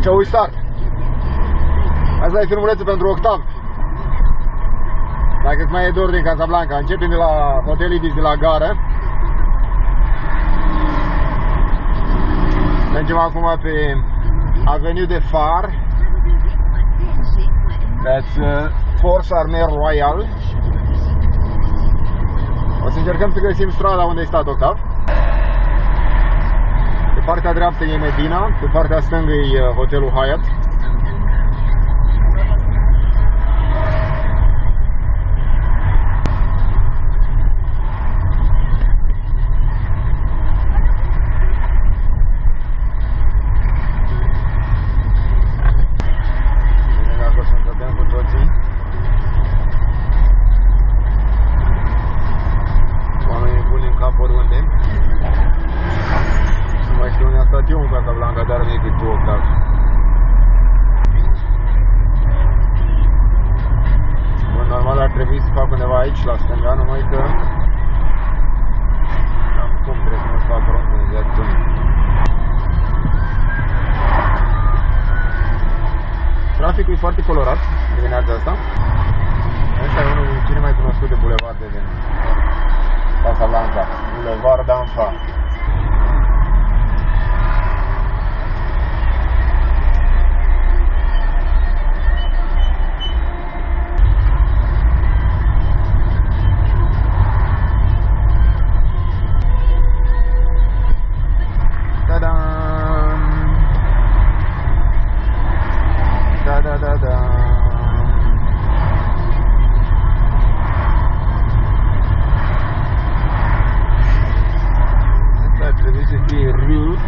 Shall we start? Asta e filmulețul pentru Octav. Dacă îți mai e dor din Casablanca, începem de la Hotel Ibis de la gară. Mergem acum pe Avenue de Phare. That's Force Armée Royale. O să încercăm să găsim strada unde ai stat, Octav. Pe partea dreaptă e Medina, pe partea stângă e Hotelul Hyatt. Eu în Casablanca, dar nu e cât tu, Octav. Bun, normal ar trebui să fac undeva aici, la stânga, numai că n-am cum, trebuie să mă fac rondul exact cum. Traficul e foarte colorat dimineața asta. Ăsta e unul din cele mai cunoscute bulevarde din Casablanca, Boulevard d'Anfa.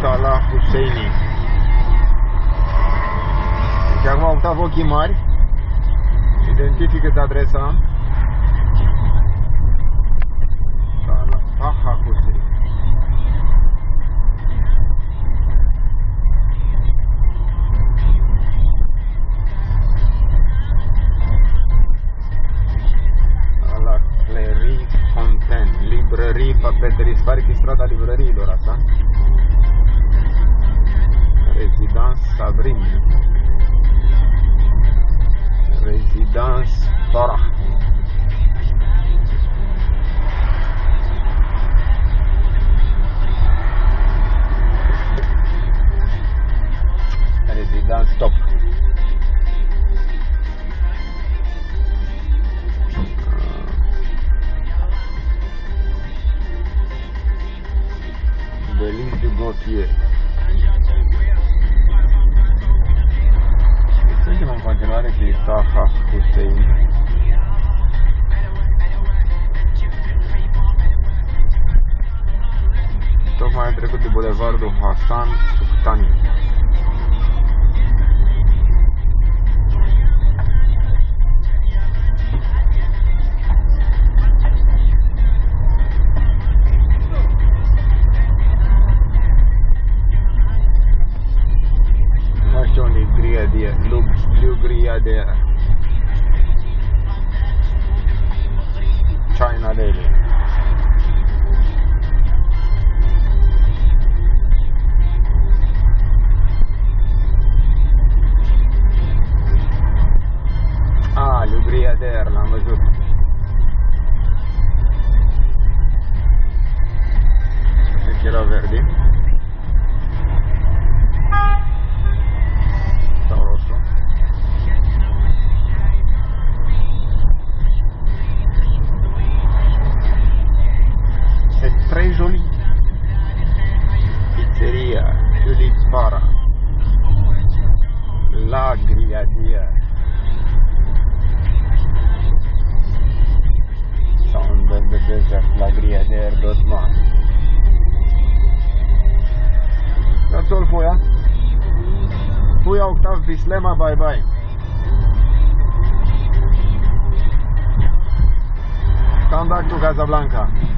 Salah Husseini. Deci acum Octav ochii mari. Identifică-ți adresa. Salah Husseini. La Clery Fontaine. Librării Papeterie. Pare că e strada librăriilor asta. Résidence Sabrin. Résidence Farah. Résidence Top. Belize du Gautier. Suntem în continuare pe Salah Husseini. Tocmai am trecut de bulevardul Hassan Suhtani. Griader China Daily. Le Griader, l-am văzut. Cred că era verde. Sau roșu. Très joli. Pizzeria Philippe Farah. La Griadier. Sound of the desert, La Griadier d'Otman. That's all for ya. Puia Octav Bislema, bye bye. Come back to Casablanca.